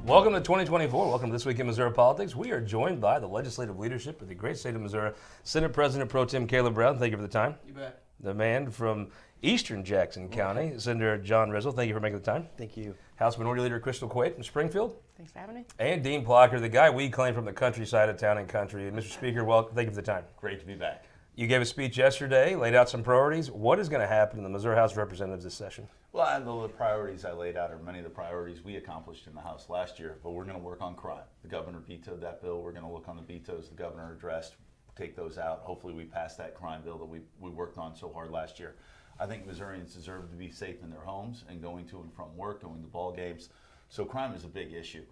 Welcome to 2024. Welcome to This Week in Missouri Politics. We are joined by the legislative leadership of the great state of Missouri, Senate President Pro Tem Caleb Brown. Thank you for the time. You bet. The man from Eastern Jackson County, Senator John Rizzo. Thank you for making the time. Thank you. House Minority Leader Crystal Quade from Springfield. Thanks for having me. And Dean Plocher, the guy we claim from the countryside of Town and Country. And Mr. Speaker, welcome. Thank you for the time. Great to be back. You gave a speech yesterday, laid out some priorities. What is going to happen in the Missouri House of Representatives this session? Well, the priorities I laid out are many of the priorities we accomplished in the House last year, but we're going to work on crime. The governor vetoed that bill. We're going to look on the vetoes the governor addressed, take those out. Hopefully we pass that crime bill that we worked on so hard last year. I think Missourians deserve to be safe in their homes and going to and from work, going to ball games. So crime is a big issue.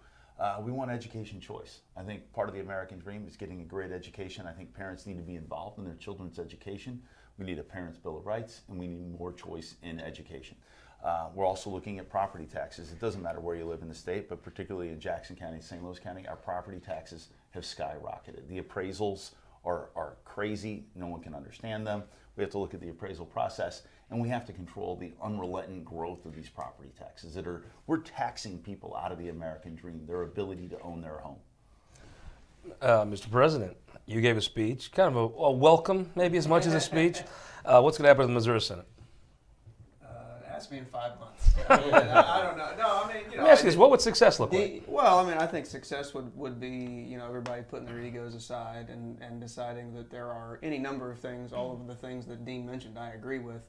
We want education choice. I think part of the American dream is getting a great education. I think parents need to be involved in their children's education. We need a Parents' Bill of Rights, and we need more choice in education. We're also looking at property taxes. It doesn't matter where you live in the state, but particularly in Jackson County, St. Louis County, our property taxes have skyrocketed. The appraisals are crazy. No one can understand them. We have to look at the appraisal process, and we have to control the unrelenting growth of these property taxes we're taxing people out of the American dream, their ability to own their home. Mr. President, you gave a speech, kind of a welcome, maybe as much as a speech. What's going to happen in the Missouri Senate? Ask me in 5 months. I don't know. No, I mean, Let me ask you this, what would success look like? I think success would be, everybody putting their egos aside and deciding that there are any number of things, all of the things that Dean mentioned, I agree with.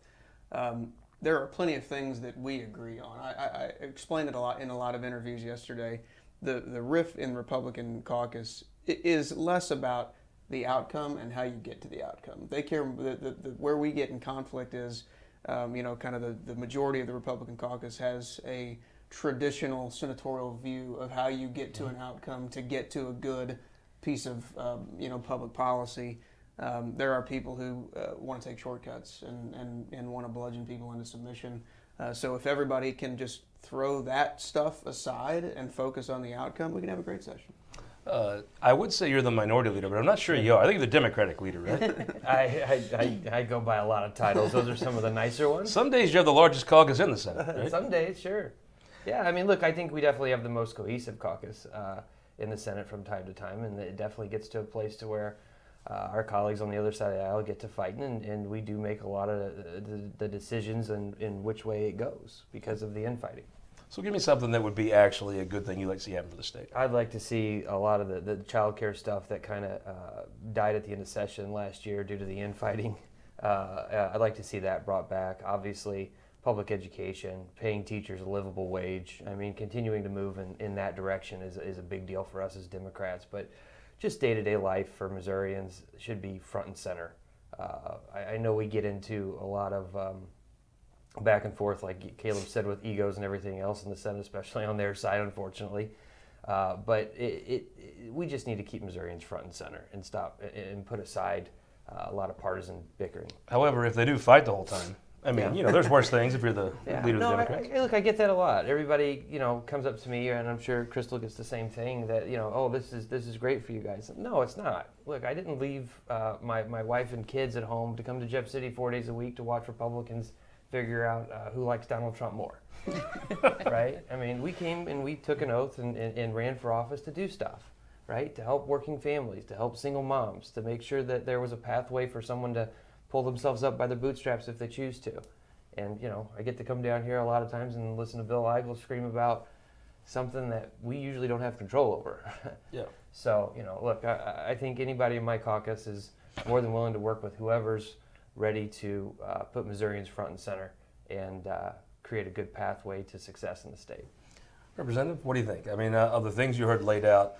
There are plenty of things that we agree on. I explained it a lot in a lot of interviews yesterday. The rift in Republican caucus is less about the outcome and how you get to the outcome. They care, where we get in conflict is, kind of the majority of the Republican caucus has a traditional senatorial view of how you get to an outcome to get to a good piece of, public policy. There are people who want to take shortcuts and want to bludgeon people into submission. So if everybody can just throw that stuff aside and focus on the outcome, we can have a great session. I would say you're the minority leader, but I'm not sure you are. I think you're the Democratic leader, right? I go by a lot of titles. Those are some of the nicer ones. Some days you have the largest caucus in the Senate, right? Some days, sure. Yeah, I mean, look, I think we definitely have the most cohesive caucus in the Senate from time to time, and it definitely gets to a place to where our colleagues on the other side of the aisle get to fighting, and we do make a lot of the decisions in which way it goes because of the infighting. So give me something that would be actually a good thing you'd like to see happen for the state. I'd like to see a lot of the child care stuff that kind of died at the end of session last year due to the infighting. I'd like to see that brought back. Obviously, public education, paying teachers a livable wage. I mean, continuing to move in that direction is a big deal for us as Democrats, but just day-to-day life for Missourians should be front and center. I know we get into a lot of back and forth, like Caleb said, with egos and everything else in the Senate, especially on their side, unfortunately. But we just need to keep Missourians front and center and stop and put aside a lot of partisan bickering. However, if they do fight the whole time, I mean, there's worse things if you're the leader of the Democrats. Look, I get that a lot. Everybody, comes up to me, and I'm sure Crystal gets the same thing, that, oh, this is great for you guys. No, it's not. Look, I didn't leave my wife and kids at home to come to Jeff City 4 days a week to watch Republicans figure out who likes Donald Trump more, right? I mean, we came and we took an oath and ran for office to do stuff, right? To help working families, to help single moms, to make sure that there was a pathway for someone to pull themselves up by their bootstraps if they choose to. And, I get to come down here a lot of times and listen to Bill Eigel scream about something that we usually don't have control over. Yeah. So, look, I think anybody in my caucus is more than willing to work with whoever's ready to put Missourians front and center and create a good pathway to success in the state. Representative, what do you think? I mean, of the things you heard laid out,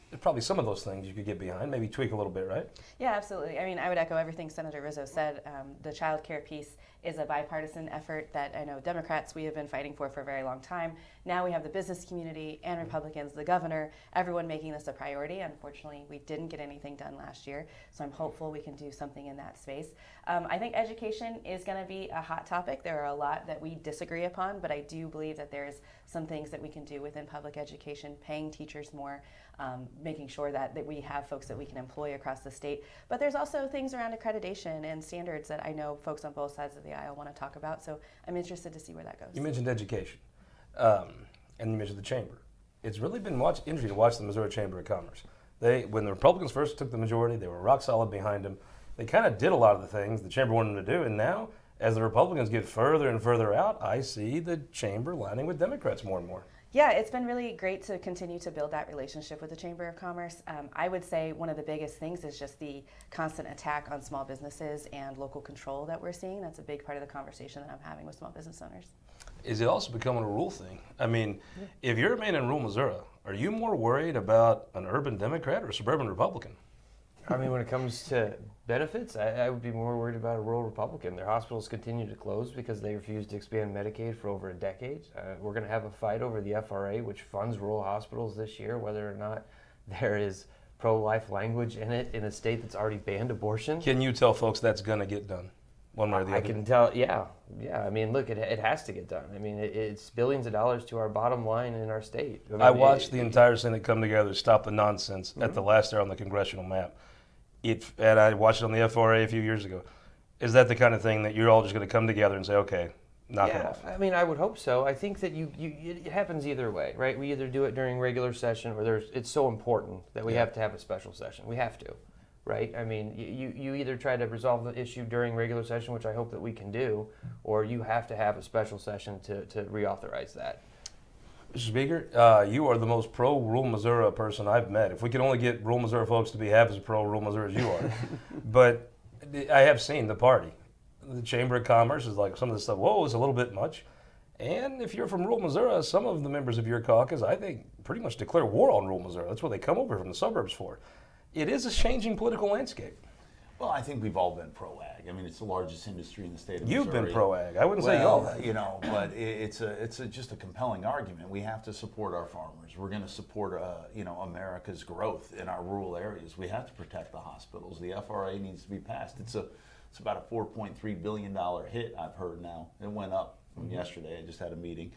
there's probably some of those things you could get behind, maybe tweak a little bit, right? Yeah, absolutely. I mean, I would echo everything Senator Rizzo said. The child care piece is a bipartisan effort that I know Democrats, we have been fighting for a very long time. Now we have the business community and Republicans, the governor, everyone making this a priority. Unfortunately, we didn't get anything done last year, so I'm hopeful we can do something in that space. I think education is going to be a hot topic. There are a lot that we disagree upon, but I do believe that there's some things that we can do within public education, paying teachers more, making sure that we have folks that we can employ across the state. But there's also things around accreditation and standards that I know folks on both sides of the aisle want to talk about. So I'm interested to see where that goes. You mentioned education, and you mentioned the chamber. it's really been interesting to watch the Missouri Chamber of Commerce. When the Republicans first took the majority, they were rock solid behind them. They kind of did a lot of the things the chamber wanted them to do, and now, as the Republicans get further and further out, I see the chamber lining with Democrats more and more. Yeah, it's been really great to continue to build that relationship with the Chamber of Commerce. I would say one of the biggest things is just the constant attack on small businesses and local control that we're seeing. That's a big part of the conversation that I'm having with small business owners. Is it also becoming a rural thing? I mean, if you're a man in rural Missouri, are you more worried about an urban Democrat or a suburban Republican? I mean, when it comes to benefits, I would be more worried about a rural Republican. Their hospitals continue to close because they refused to expand Medicaid for over a decade. We're going to have a fight over the FRA, which funds rural hospitals this year, whether or not there is pro-life language in it in a state that's already banned abortion. Can you tell folks that's going to get done, one way or the other? I can tell, yeah. I mean, look, it has to get done. I mean, it's billions of dollars to our bottom line in our state. I mean, I watched the entire Senate come together to stop the nonsense at the last hour on the congressional map. And I watched it on the FRA a few years ago. Is that the kind of thing that you're all just going to come together and say, okay, knock it off? I mean, I would hope so. I think that it happens either way, right? We either do it during regular session, or it's so important that we have to have a special session. We have to, right? I mean, you either try to resolve the issue during regular session, which I hope that we can do, or you have to have a special session to reauthorize that. Mr. Speaker, you are the most pro-rural Missouri person I've met. If we could only get rural Missouri folks to be half as pro-rural Missouri as you are. But I have seen the party. The Chamber of Commerce is like some of the stuff, whoa, it's a little bit much. And if you're from rural Missouri, some of the members of your caucus, I think, pretty much declare war on rural Missouri. That's what they come over from the suburbs for. It is a changing political landscape. Well, I think we've all been pro-ag. I mean, it's the largest industry in the state of You've Missouri. been pro-ag. I wouldn't say y'all. You know, but it's just a compelling argument. We have to support our farmers. We're going to support, America's growth in our rural areas. We have to protect the hospitals. The FRA needs to be passed. It's about a $4.3 billion hit, I've heard now. It went up from yesterday. I just had a meeting.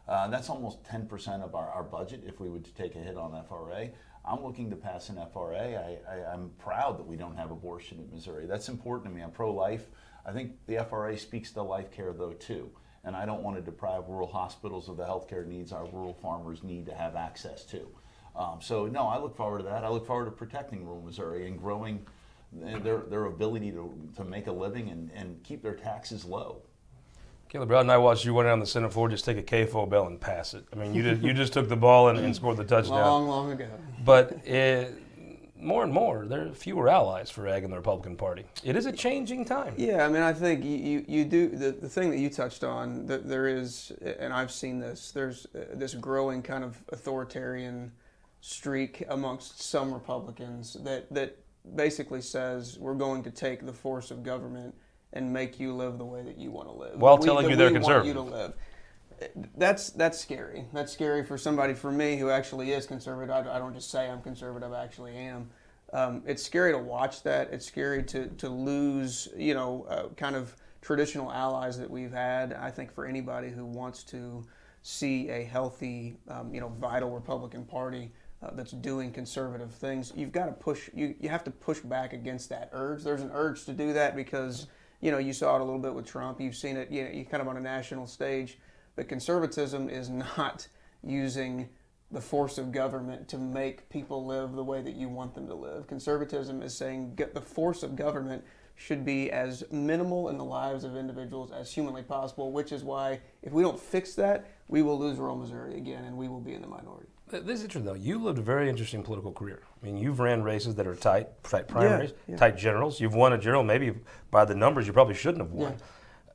That's almost 10% of our budget if we would take a hit on FRA. I'm looking to pass an FRA. I'm proud that we don't have abortion in Missouri. That's important to me. I'm pro-life. I think the FRA speaks to life care, though, too. And I don't want to deprive rural hospitals of the health care needs our rural farmers need to have access to. No, I look forward to that. I look forward to protecting rural Missouri and growing their ability to make a living and keep their taxes low. Caleb Rowden and I watched you went on the Senate floor, just take a KFO bell and pass it. I mean, you just took the ball and scored the touchdown. Long ago. But more and more, there are fewer allies for ag in the Republican Party. It is a changing time. Yeah, I mean, I think you do, the thing that you touched on, that there is, and I've seen this, there's this growing kind of authoritarian streak amongst some Republicans that basically says we're going to take the force of government and make you live the way that you want to live. While telling you they're conservative. Want you to live. That's scary. That's scary for somebody, for me, who actually is conservative. I don't just say I'm conservative, I actually am. It's scary to watch that. It's scary to lose, kind of traditional allies that we've had. I think for anybody who wants to see a healthy, vital Republican Party that's doing conservative things, you've got to push. You have to push back against that urge. There's an urge to do that because you saw it a little bit with Trump. You've seen it, you kind of on a national stage. But conservatism is not using the force of government to make people live the way that you want them to live. Conservatism is saying the force of government should be as minimal in the lives of individuals as humanly possible, which is why if we don't fix that, we will lose rural Missouri again and we will be in the minority. This is interesting, though. You lived a very interesting political career. I mean, you've ran races that are tight primaries, tight generals. You've won a general. Maybe by the numbers, you probably shouldn't have won. Yeah.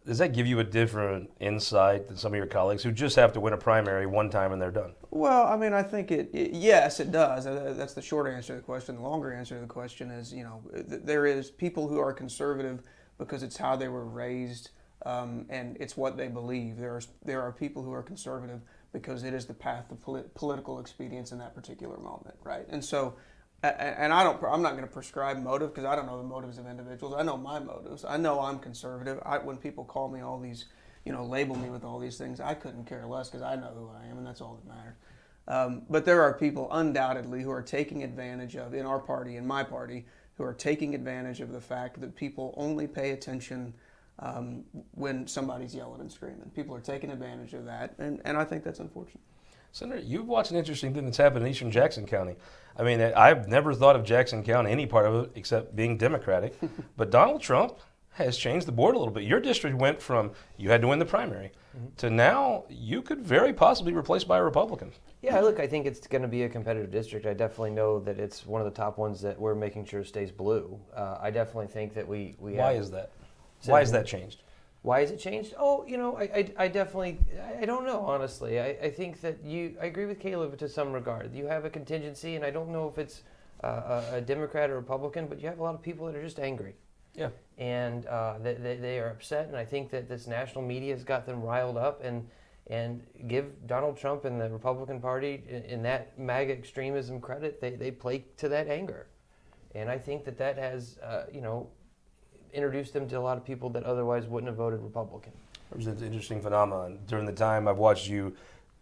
Does that give you a different insight than some of your colleagues who just have to win a primary one time and they're done? Well, I mean, I think yes, it does. That's the short answer to the question. The longer answer to the question is, there is people who are conservative because it's how they were raised and it's what they believe. There are people who are conservative because it is the path of political expedience in that particular moment, right? And so, and I'm not going to prescribe motive because I don't know the motives of individuals. I know my motives. I know I'm conservative. When people call me all these, label me with all these things, I couldn't care less because I know who I am and that's all that matters. But there are people undoubtedly who are taking advantage of, in our party, in my party, who are taking advantage of the fact that people only pay attention when somebody's yelling and screaming. People are taking advantage of that, and I think that's unfortunate. Senator, you've watched an interesting thing that's happened in eastern Jackson County. I mean, I've never thought of Jackson County, any part of it, except being Democratic. But Donald Trump has changed the board a little bit. Your district went from you had to win the primary to now you could very possibly be replaced by a Republican. Yeah, look, I think it's going to be a competitive district. I definitely know that it's one of the top ones that we're making sure stays blue. I definitely think that we Why is that? Why has that changed? Why has it changed? Oh, I definitely, I don't know, honestly. I think that I agree with Caleb to some regard. You have a contingency, and I don't know if it's a Democrat or Republican, but you have a lot of people that are just angry. Yeah. And they are upset, and I think that this national media has got them riled up, and give Donald Trump and the Republican Party in that MAGA extremism credit. They play to that anger. And I think that has, introduced them to a lot of people that otherwise wouldn't have voted Republican. It was an interesting phenomenon. During the time I've watched you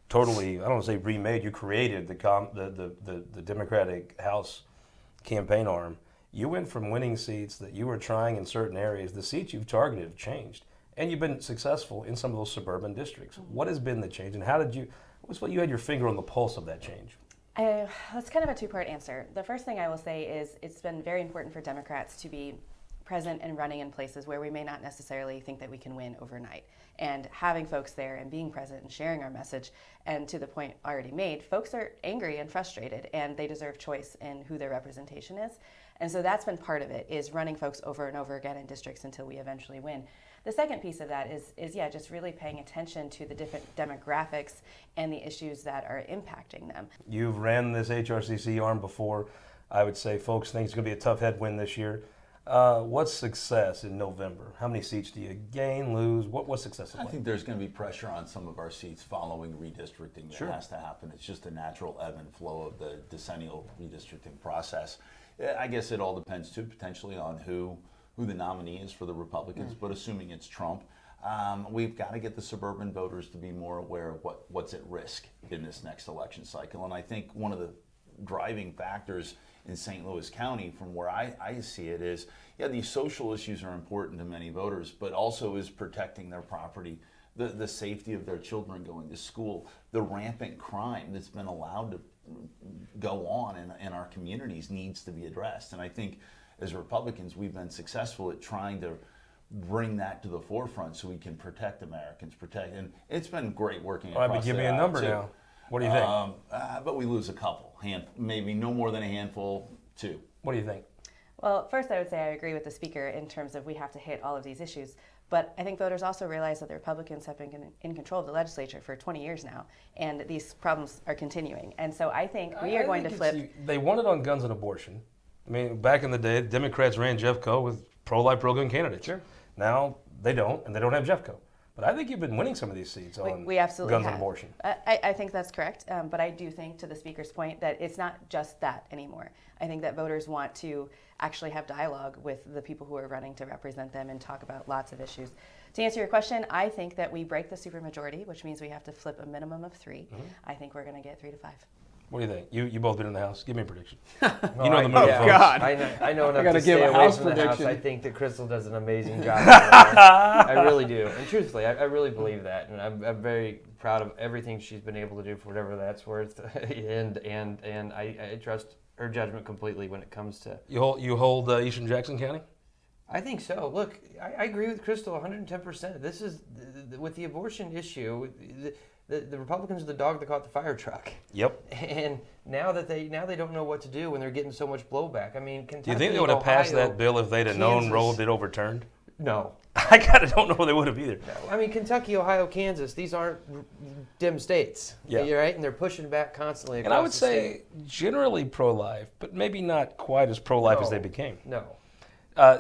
totally, I don't want to say remade, you created the Democratic House campaign arm. You went from winning seats that you were trying in certain areas, the seats you've targeted have changed. And you've been successful in some of those suburban districts. What has been the change, and how did you, what you had your finger on the pulse of that change? That's kind of a two-part answer. The first thing I will say is it's been very important for Democrats to be present and running in places where we may not necessarily think that we can win overnight. And having folks there and being present and sharing our message, and to the point already made, folks are angry and frustrated, and they deserve choice in who their representation is. And so that's been part of it, is running folks over and over again in districts until we eventually win. The second piece of that is just really paying attention to the different demographics and the issues that are impacting them. You've ran this HRCC arm before. I would say folks think it's going to be a tough headwind this year. What's success in November? How many seats do you gain, lose? What's success? I think there's going to be pressure on some of our seats following redistricting. That has to happen. It's just a natural ebb and flow of the decennial redistricting process. I guess it all depends too, potentially, on who the nominee is for the Republicans. But assuming it's Trump, we've got to get the suburban voters to be more aware of what's at risk in this next election cycle. And I think one of the driving factors in St. Louis County, from where I see it, is, these social issues are important to many voters, but also is protecting their property, the safety of their children going to school, the rampant crime that's been allowed to go on in our communities needs to be addressed. And I think as Republicans, we've been successful at trying to bring that to the forefront so we can protect Americans, and it's been great working across. But give me a number too. now. What do you think? But we lose a couple, maybe no more than a handful, 2. What do you think? Well, first I would say I agree with the speaker in terms of we have to hit all of these issues. But I think voters also realize that the Republicans have been in control of the legislature for 20 years now, and these problems are continuing. And so I think we are going to flip. They won it on guns and abortion. I mean, back in the day, Democrats ran Jeffco with pro-life, pro-gun candidates. Sure. Now they don't, and they don't have Jeffco. But I think you've been winning some of these seats on we absolutely guns have. and abortion. I think that's correct, but I do think, to the speaker's point, that it's not just that anymore. I think that voters want to actually have dialogue with the people who are running to represent them and talk about lots of issues. To answer your question, I think that we break the supermajority, which means we have to flip a minimum of 3. I think we're going to get 3 to 5. What do you think? You both been in the House. Give me a prediction. You know the movie. God. I know enough gotta to stay give a away House from the House. prediction. I think that Crystal does an amazing job. I really do. And truthfully, I really believe that. And I'm very proud of everything she's been able to do for whatever that's worth. and I trust her judgment completely when it comes to... You hold Eastern Jackson County? I think so. Look, I agree with Crystal 110%. This is, with the abortion issue... The Republicans are the dog that caught the fire truck. Yep. And now they don't know what to do when they're getting so much blowback. I mean, Kentucky, Do you think they would have passed that bill if they'd have known Kansas. Roe did overturned? No. I kind of don't know they would have either. No. I mean, Kentucky, Ohio, Kansas, these aren't dim states. Yeah. You're right? And they're pushing back constantly across And I would the say state. generally pro-life, but maybe not quite as pro-life as they became. No.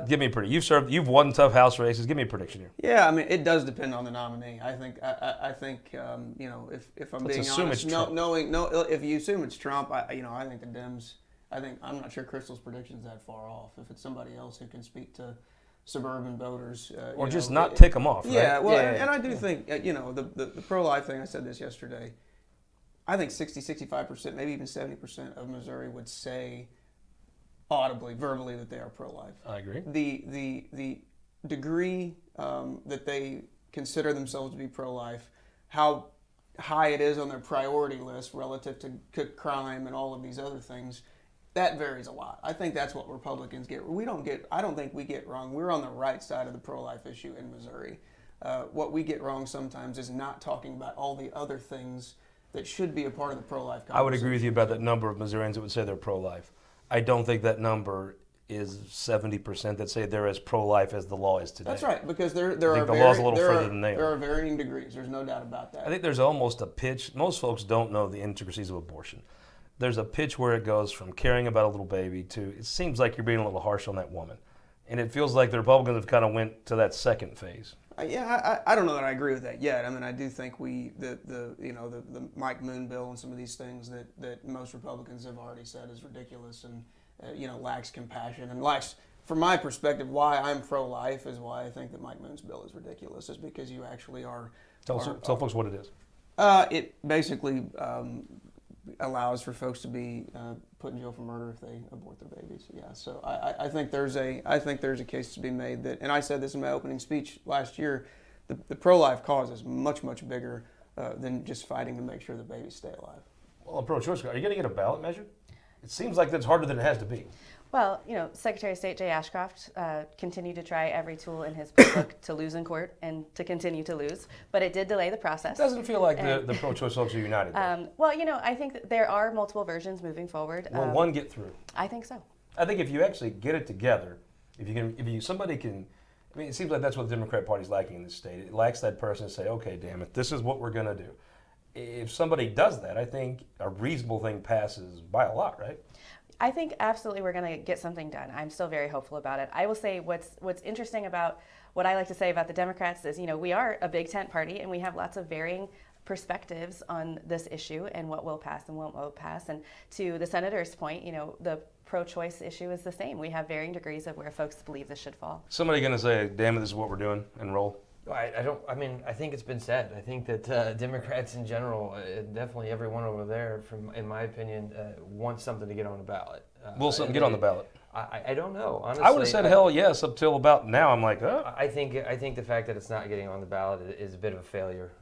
Give me a prediction. You've won tough House races. Give me a prediction here. Yeah, I mean, it does depend on the nominee. I think if I'm Let's being assume honest, it's Trump. if you assume it's Trump, I think the Dems. I'm not sure Crystal's prediction's that far off. If it's somebody else who can speak to suburban voters, Or just not tick them off, right? Yeah, well, Yeah. and I do think the pro-life thing. I said this yesterday. I think 65%, maybe even 70% of Missouri would say audibly, verbally, that they are pro-life. I agree. The degree that they consider themselves to be pro-life, how high it is on their priority list relative to crime and all of these other things, that varies a lot. I think that's what Republicans get. I don't think we get wrong. We're on the right side of the pro-life issue in Missouri. What we get wrong sometimes is not talking about all the other things that should be a part of the pro-life conversation. I would agree with you about that number of Missourians that would say they're pro-life. I don't think that number is 70% that say they're as pro-life as the law is today. That's right, because there I are think the law's a little further than they there are. are varying degrees. There's no doubt about that. I think there's almost a pitch. Most folks don't know the intricacies of abortion. There's a pitch where it goes from caring about a little baby to, it seems like you're being a little harsh on that woman. And it feels like the Republicans have kind of went to that second phase. I don't know that I agree with that yet. I mean, I do think the Mike Moon bill and some of these things that most Republicans have already said is ridiculous and lacks compassion and lacks, from my perspective, why I'm pro-life is why I think that Mike Moon's bill is ridiculous, is because you actually are. Tell folks what it is. It basically allows for folks to be put in jail for murder if they abort their babies. Yeah, so I think there's a case to be made that, and I said this in my opening speech last year, the pro-life cause is much, much bigger than just fighting to make sure the babies stay alive. Well, pro-choice, are you going to get a ballot measure? It seems like that's harder than it has to be. Well, Secretary of State Jay Ashcroft continued to try every tool in his playbook to lose in court and to continue to lose, but it did delay the process. It doesn't feel like the pro-choice folks are united. Well, I think that there are multiple versions moving forward. Will one get through? I think so. I think if you actually get it together, somebody can. I mean, it seems like that's what the Democrat Party's lacking in this state. It lacks that person to say, okay, damn it, this is what we're going to do. If somebody does that, I think a reasonable thing passes by a lot, right? I think absolutely we're going to get something done. I'm still very hopeful about it. I will say what's interesting about what I like to say about the Democrats is, we are a big tent party and we have lots of varying perspectives on this issue and what will pass and what won't pass. And to the senator's point, the pro-choice issue is the same. We have varying degrees of where folks believe this should fall. Somebody going to say, damn it, this is what we're doing and roll? I think it's been said. I think that Democrats in general, definitely everyone over there, in my opinion, wants something to get on the ballot. Will something get on the ballot? I don't know. Honestly, I would have said hell yes up till about now. I'm like, I think the fact that it's not getting on the ballot is a bit of a failure.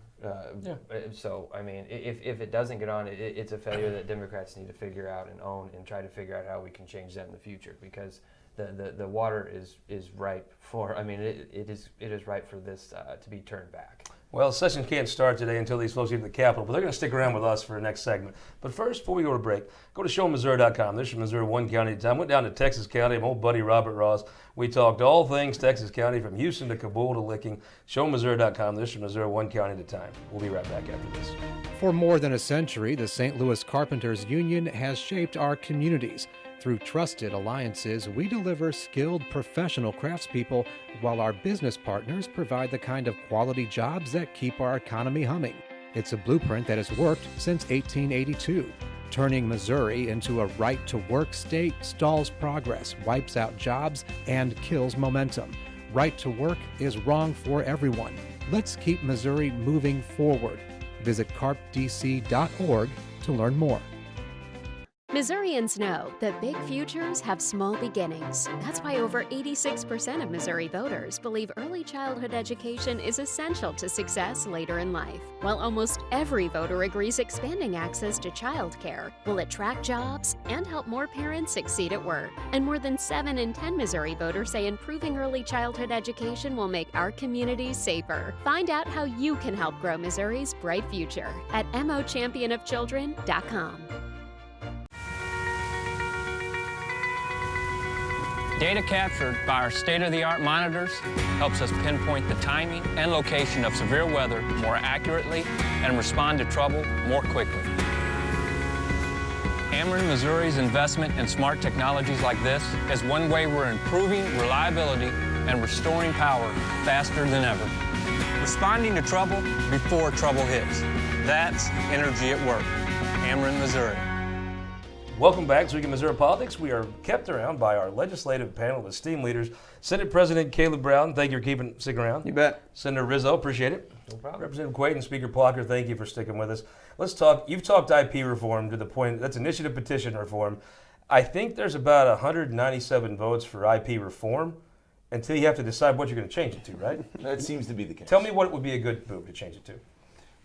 So, I mean, if it doesn't get on, it's a failure that Democrats need to figure out and own and try to figure out how we can change that in the future, because the water is ripe for. I mean, it is ripe for this to be turned back. Well, session can't start today until these folks get to the Capitol, but they're going to stick around with us for the next segment. But first, before we go to break, go to showmissouri.com. This is Missouri one county at a time. Went down to Texas County. My old buddy Robert Ross. We talked all things Texas County, from Houston to Kabul to Licking. Showmissouri.com. This is Missouri one county at a time. We'll be right back after this. For more than a century, the St. Louis Carpenters Union has shaped our communities. Through trusted alliances, we deliver skilled professional craftspeople, while our business partners provide the kind of quality jobs that keep our economy humming. It's a blueprint that has worked since 1882. Turning Missouri into a right-to-work state stalls progress, wipes out jobs, and kills momentum. Right to work is wrong for everyone. Let's keep Missouri moving forward. Visit carpdc.org to learn more. Missourians know that big futures have small beginnings. That's why over 86% of Missouri voters believe early childhood education is essential to success later in life. While almost every voter agrees expanding access to childcare will attract jobs and help more parents succeed at work. And more than 7 in 10 Missouri voters say improving early childhood education will make our communities safer. Find out how you can help grow Missouri's bright future at mochampionofchildren.com. Data captured by our state-of-the-art monitors helps us pinpoint the timing and location of severe weather more accurately and respond to trouble more quickly. Ameren Missouri's investment in smart technologies like this is one way we're improving reliability and restoring power faster than ever. Responding to trouble before trouble hits. That's energy at work. Ameren, Missouri. Welcome back to Week in Missouri Politics. We are kept around by our legislative panel of esteemed leaders. Senate President Caleb Brown, thank you for sticking around. You bet. Senator Rizzo, appreciate it. No problem. Representative Quade and Speaker Plocher, thank you for sticking with us. Let's talk. You've talked IP reform to the point, that's initiative petition reform. I think there's about 197 votes for IP reform until you have to decide what you're going to change it to, right? That seems to be the case. Tell me what would be a good move to change it to.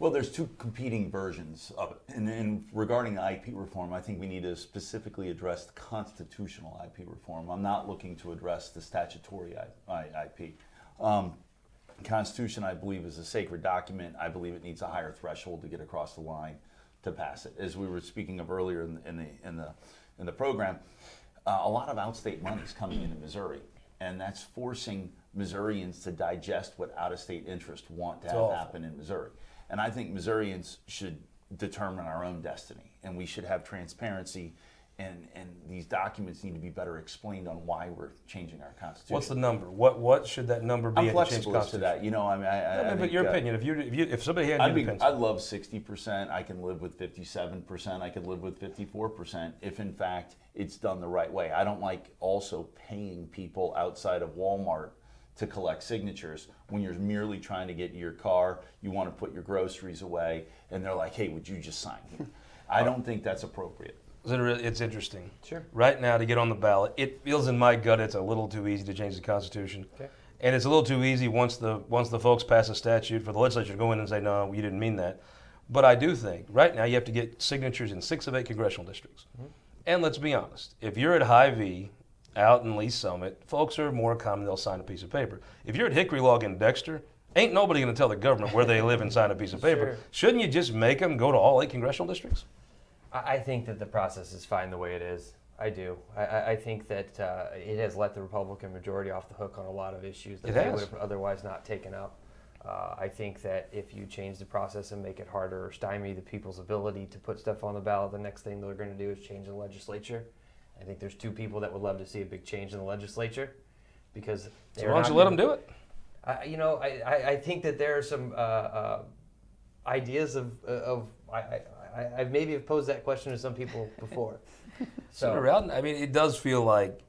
Well, there's two competing versions of it. And regarding IP reform, I think we need to specifically address the constitutional IP reform. I'm not looking to address the statutory IP. Constitution, I believe, is a sacred document. I believe it needs a higher threshold to get across the line to pass it. As we were speaking of earlier in the program, a lot of outstate money is coming into Missouri, and that's forcing Missourians to digest what out-of-state interests want to have happen in Missouri. And I think Missourians should determine our own destiny, and we should have transparency, and these documents need to be better explained on why we're changing our Constitution. What's the number? What should that number be? I'm flexible as to that. You know, I mean, I but think, your opinion. If somebody had you I'd love 60%. I can live with 57%. I could live with 54% if, in fact, it's done the right way. I don't like also paying people outside of Walmart to collect signatures when you're merely trying to get your car, you want to put your groceries away, and they're like, hey, would you just sign here? I don't think that's appropriate. It's interesting. Sure. Right now, to get on the ballot, it feels in my gut it's a little too easy to change the Constitution. Okay. And it's a little too easy once the folks pass a statute for the legislature to go in and say, no, you didn't mean that. But I do think right now you have to get signatures in 6 of 8 congressional districts. Mm-hmm. And let's be honest, if you're at Hy-Vee out in Lee Summit, folks are more common, they'll sign a piece of paper. If you're at Hickory Log in Dexter, ain't nobody going to tell the government where they live and sign a piece of paper. Sure. Shouldn't you just make them go to all 8 congressional districts? I think that the process is fine the way it is. I do. I think that it has let the Republican majority off the hook on a lot of issues that they would have otherwise not taken up. I think that if you change the process and make it harder or stymie the people's ability to put stuff on the ballot, the next thing they're going to do is change the legislature. I think there's 2 people that would love to see a big change in the legislature because so why don't you let them do it? I think that there are some ideas of I maybe have posed that question to some people before. Senator Rowden, I mean, it does feel like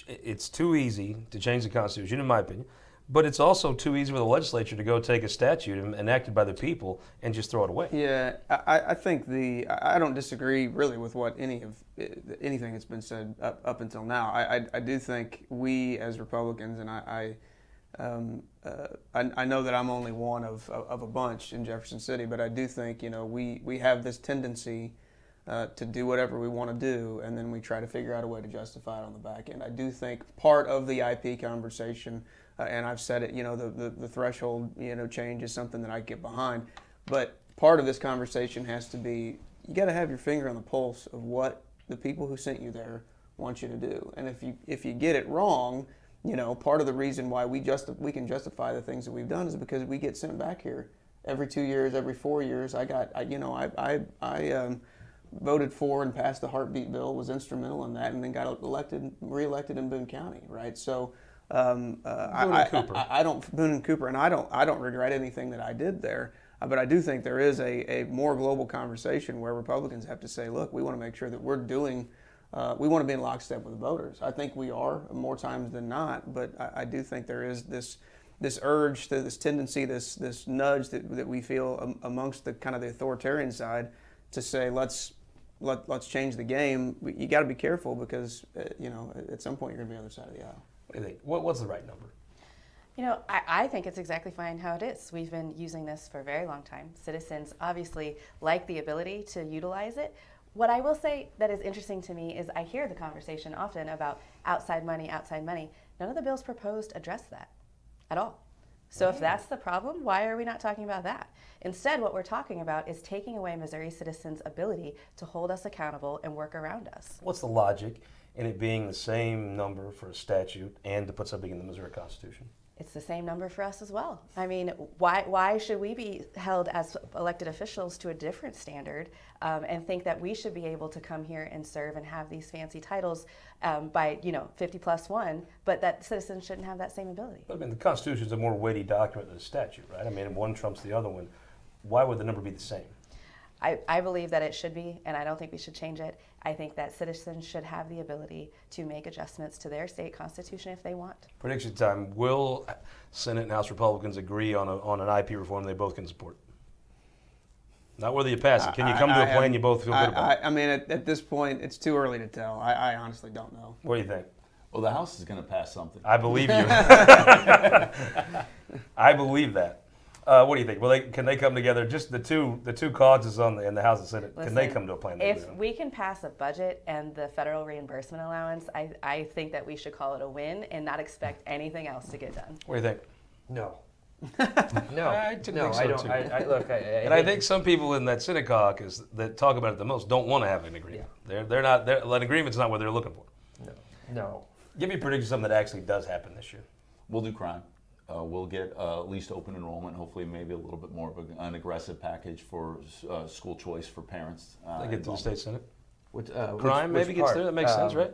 it's too easy to change the Constitution, in my opinion, but it's also too easy for the legislature to go take a statute enacted by the people and just throw it away. Yeah, I think I don't disagree really with what anything that's been said up until now. I do think we as Republicans, and I know that I'm only one of a bunch in Jefferson City, but I do think we have this tendency to do whatever we want to do, and then we try to figure out a way to justify it on the back end. I do think part of the IP conversation, and I've said it, the threshold change is something that I get behind, but part of this conversation has to be you got to have your finger on the pulse of what the people who sent you there want you to do, and if you get it wrong. Part of the reason why we can justify the things that we've done is because we get sent back here every 2 years, every 4 years. I voted for and passed the heartbeat bill, was instrumental in that, and then got reelected in Boone County, right? So Boone and Cooper, and I don't regret anything that I did there. But I do think there is a more global conversation where Republicans have to say, look, we want to make sure that we're doing. We want to be in lockstep with the voters. I think we are more times than not, but I do think there is this urge, this tendency, this nudge that we feel amongst the kind of the authoritarian side to say let's change the game. You got to be careful because at some point you're going to be on the other side of the aisle. What do you think? What's the right number? I think it's exactly fine how it is. We've been using this for a very long time. Citizens obviously like the ability to utilize it. What I will say that is interesting to me is I hear the conversation often about outside money. None of the bills proposed address that at all. So if that's the problem, why are we not talking about that? Instead, what we're talking about is taking away Missouri citizens' ability to hold us accountable and work around us. What's the logic in it being the same number for a statute and to put something in the Missouri Constitution? It's the same number for us as well. I mean, why should we be held as elected officials to a different standard and think that we should be able to come here and serve and have these fancy titles by 50+1, but that citizens shouldn't have that same ability? But I mean, the Constitution is a more weighty document than a statute, right? I mean, one trumps the other one. Why would the number be the same? I believe that it should be, and I don't think we should change it. I think that citizens should have the ability to make adjustments to their state constitution if they want. Prediction time. Will Senate and House Republicans agree on an IP reform they both can support? Not whether you pass it. Can you come to a plan you both feel good about? I mean, at this point, it's too early to tell. I honestly don't know. What do you think? Well, the House is going to pass something. I believe you. I believe that. What do you think? Well, can they come together? Just the two causes in the House and Senate. Can they come to a plan? If we can pass a budget and the federal reimbursement allowance, I think that we should call it a win and not expect anything else to get done. What do you think? No. I no, think I so, don't. too. I think some people in that Senate caucus that talk about it the most don't want to have an agreement. Yeah. An agreement's not what they're looking for. No. Give me a prediction of something that actually does happen this year. We'll do crime. We'll get at least open enrollment, hopefully maybe a little bit more of an aggressive package for school choice for parents. They get to the state Senate. Crime maybe gets there. That makes sense, right?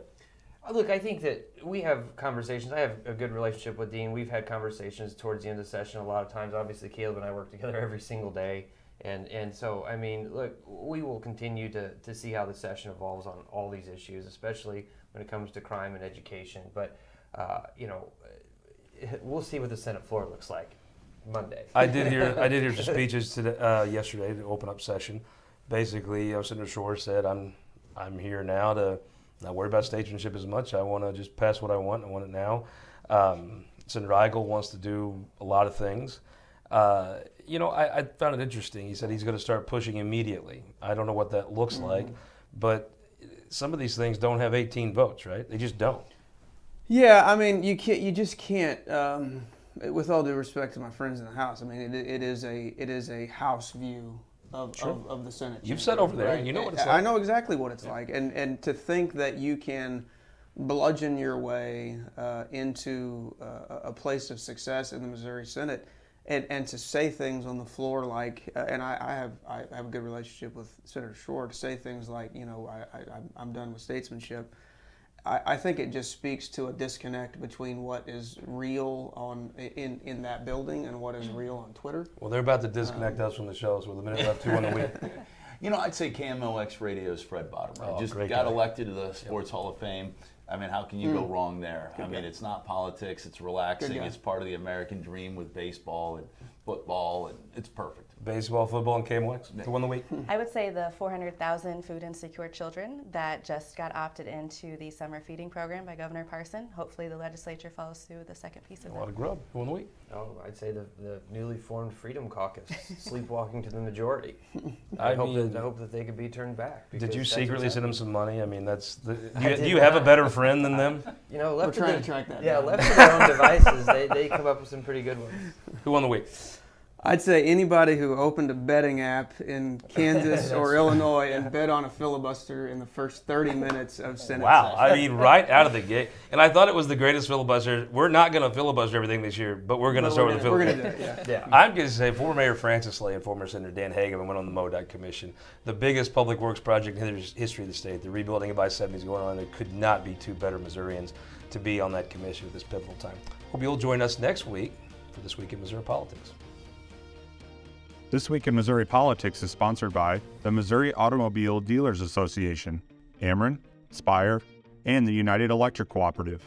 Look, I think that we have conversations. I have a good relationship with Dean. We've had conversations towards the end of the session a lot of times. Obviously, Caleb and I work together every single day. And so, I mean, look, we will continue to see how the session evolves on all these issues, especially when it comes to crime and education. But, we'll see what the Senate floor looks like Monday. I did hear some speeches today, yesterday to open up session. Basically, Senator Shore said, I'm here now to not worry about statesmanship as much. I want to just pass what I want. I want it now. Senator Eigel wants to do a lot of things. I found it interesting. He said he's going to start pushing immediately. I don't know what that looks like, but some of these things don't have 18 votes, right? They just don't. Yeah, I mean, you just can't. With all due respect to my friends in the House, I mean, it is a House view of the Senate. You've sat over there, right? You know what it's like. I know exactly what it's like, and to think that you can bludgeon your way into a place of success in the Missouri Senate, and to say things on the floor like, and I have a good relationship with Senator Shore, to say things like, I'm done with statesmanship. I think it just speaks to a disconnect between what is real in that building and what is real on Twitter. Well, they're about to disconnect us from the show, so with a minute left, 2 on the week. I'd say KMOX Radio's Fred Bottom. Just got guy. Elected to the Sports Hall of Fame. I mean, how can you go wrong there? It's not politics. It's relaxing. It's part of the American dream with baseball and football, and it's perfect. Baseball, football, and KMOX, 2 on the week. I would say the 400,000 food insecure children that just got opted into the summer feeding program by Governor Parson. Hopefully the legislature follows through with the second piece of A that. lot of grub, 2 on the week. Oh, I'd say the newly formed Freedom Caucus, sleepwalking to the majority. I hope that they could be turned back. Did you secretly send them some money? I mean, do you not. have a better friend than them? We're trying to track that. Yeah, down. left to their own devices, they come up with some pretty good ones. 2 on the week. I'd say anybody who opened a betting app in Kansas or Illinois and bet on a filibuster in the first 30 minutes of Senate Wow, session. I mean, right out of the gate. And I thought it was the greatest filibuster. We're not going to filibuster everything this year, but we're going to start with the We're filibuster. going to do it, yeah. I'm going to say former Mayor Francis Slay and former Senator Dan Hageman went on the MoDOT Commission. The biggest public works project in the history of the state. The rebuilding of I-70 is going on. There could not be 2 better Missourians to be on that commission at this pivotal time. Hope you'll join us next week for This Week in Missouri Politics. This Week in Missouri Politics is sponsored by the Missouri Automobile Dealers Association, Ameren, Spire, and the United Electric Cooperative.